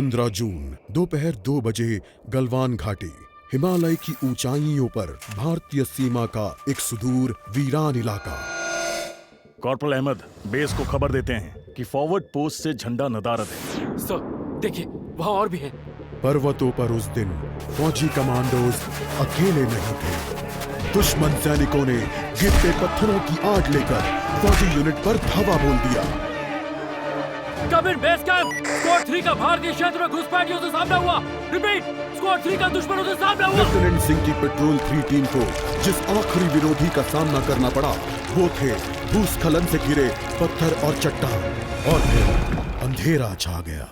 15 जून दोपहर 2 बजे गलवान घाटी, हिमालय की ऊंचाइयों पर भारतीय सीमा का एक सुदूर वीरान इलाका। कॉर्पोरल अहमद, बेस को खबर देते हैं कि फॉरवर्ड पोस्ट से झंडा नदारद है। सर देखिए, वहाँ और भी हैं। पर्वतों पर उस दिन फौजी कमांडोज अकेले नहीं थे। दुश्मन सैनिकों ने गिरते पत्थरों की आड़ लेकर फौजी यूनिट पर धावा बोल दिया। कमिंग बेस कैंप, स्क्वाड 3 का भारतीय क्षेत्र में घुसपैठियों से सामना हुआ। रिपीट, स्क्वाड 3 का दुश्मनों से सामना हुआ। लेफ्टिनेंट सिंह की पेट्रोल 3 टीम को जिस आखिरी विरोधी का सामना करना पड़ा वो थे भूस्खलन से घिरे पत्थर और चट्टान। और फिर अंधेरा छा गया।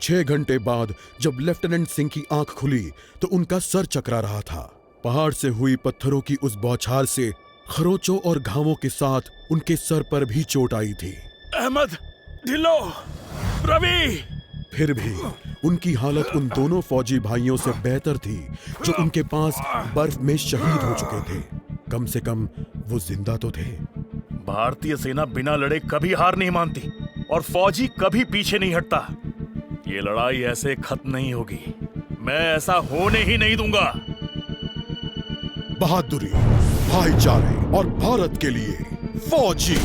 6 घंटे बाद जब लेफ्टिनेंट सिंह की आंख खुली तो उनका सर चकरा रहा था। पहाड़ से हुई पत्थरों की उस बौछार से खरोंचों और घावों के साथ उनके सर पर भी चोट आई थी। अहमद, ढिल्लो, रवि। फिर भी उनकी हालत उन दोनों फौजी भाइयों से बेहतर थी जो उनके पास बर्फ में शहीद हो चुके थे। कम से कम वो जिंदा तो थे। भारतीय सेना बिना लड़े कभी हार नहीं मानती और फौजी कभी पीछे नहीं हटता। ये लड़ाई ऐसे खत्म नहीं होगी। मैं ऐसा होने ही नहीं दूंगा। बहादुरी, भाईचारे और भारत के लिए फौजी।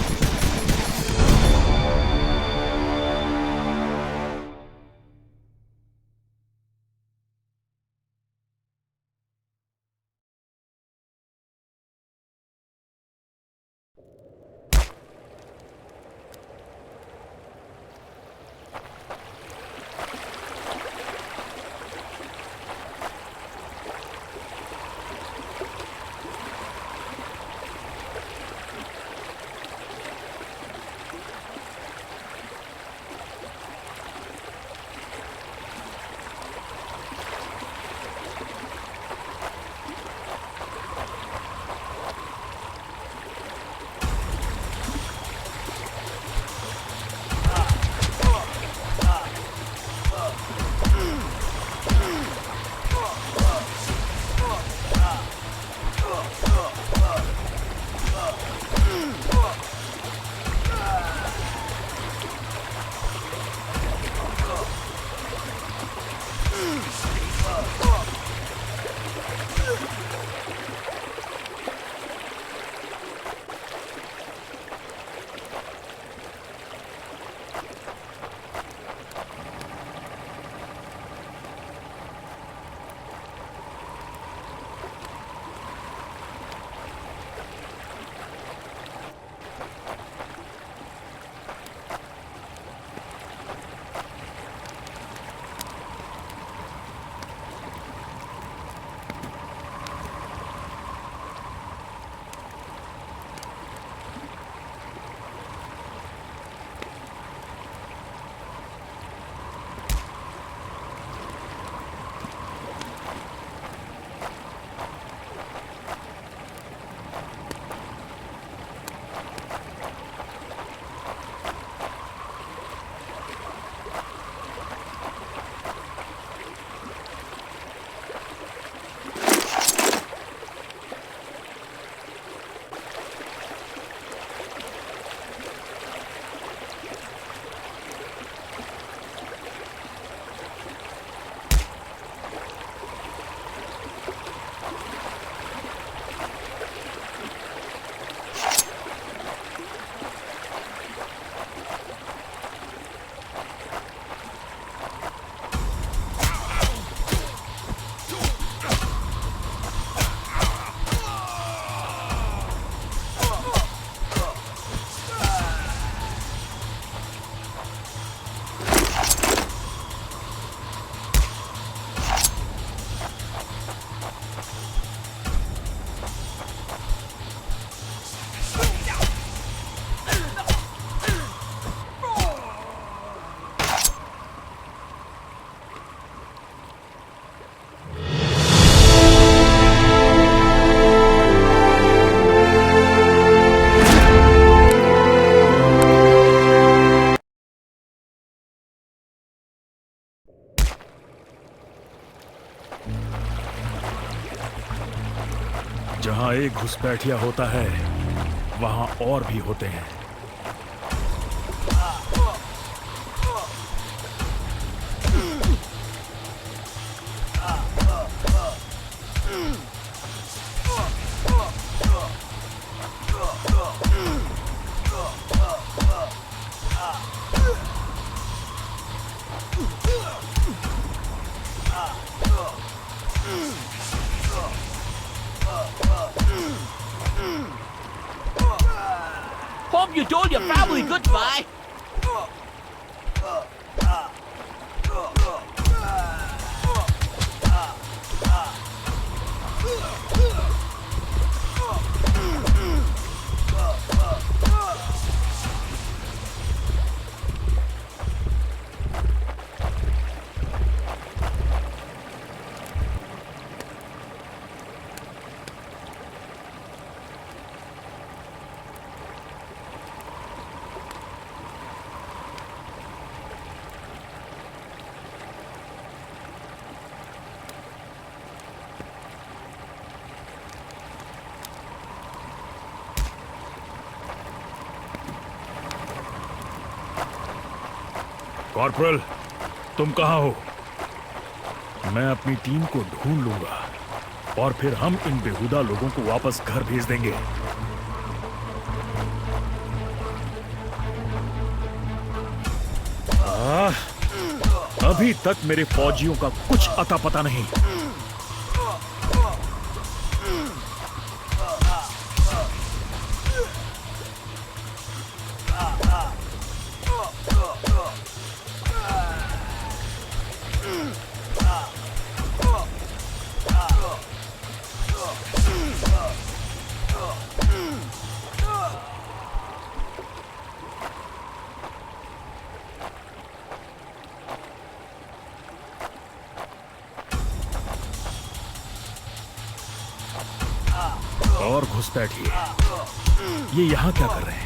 जहां एक घुसपैठिया होता है वहां और भी होते हैं। hope you told your family goodbye. Corporal, तुम कहां हो? मैं अपनी टीम को ढूंढ लूंगा और फिर हम इन बेहुदा लोगों को वापस घर भेज देंगे। अभी तक मेरे फौजियों का कुछ अता पता नहीं। और घुसपैठिए, ये यहां क्या कर रहे हैं?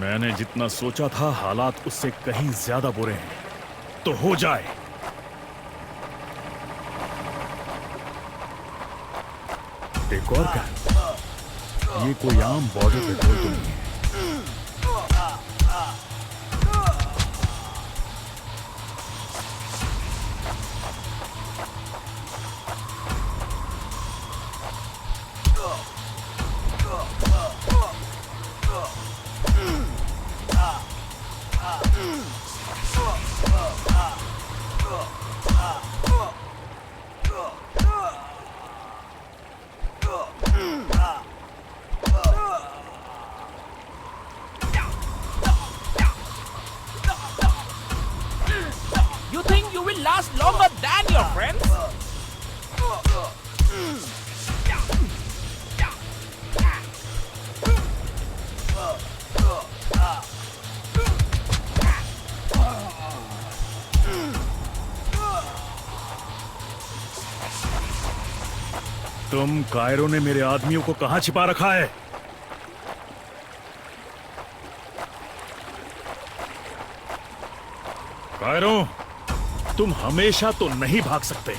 मैंने जितना सोचा था हालात उससे कहीं ज्यादा बुरे हैं। तो हो जाए। एक और क्या? ये कोई आम बॉर्डर पेट्रोल तो नहीं है। You think you will last longer than your friends? तुम कायरो ने मेरे आदमियों को कहां छिपा रखा है? कायरो, तुम हमेशा तो नहीं भाग सकते।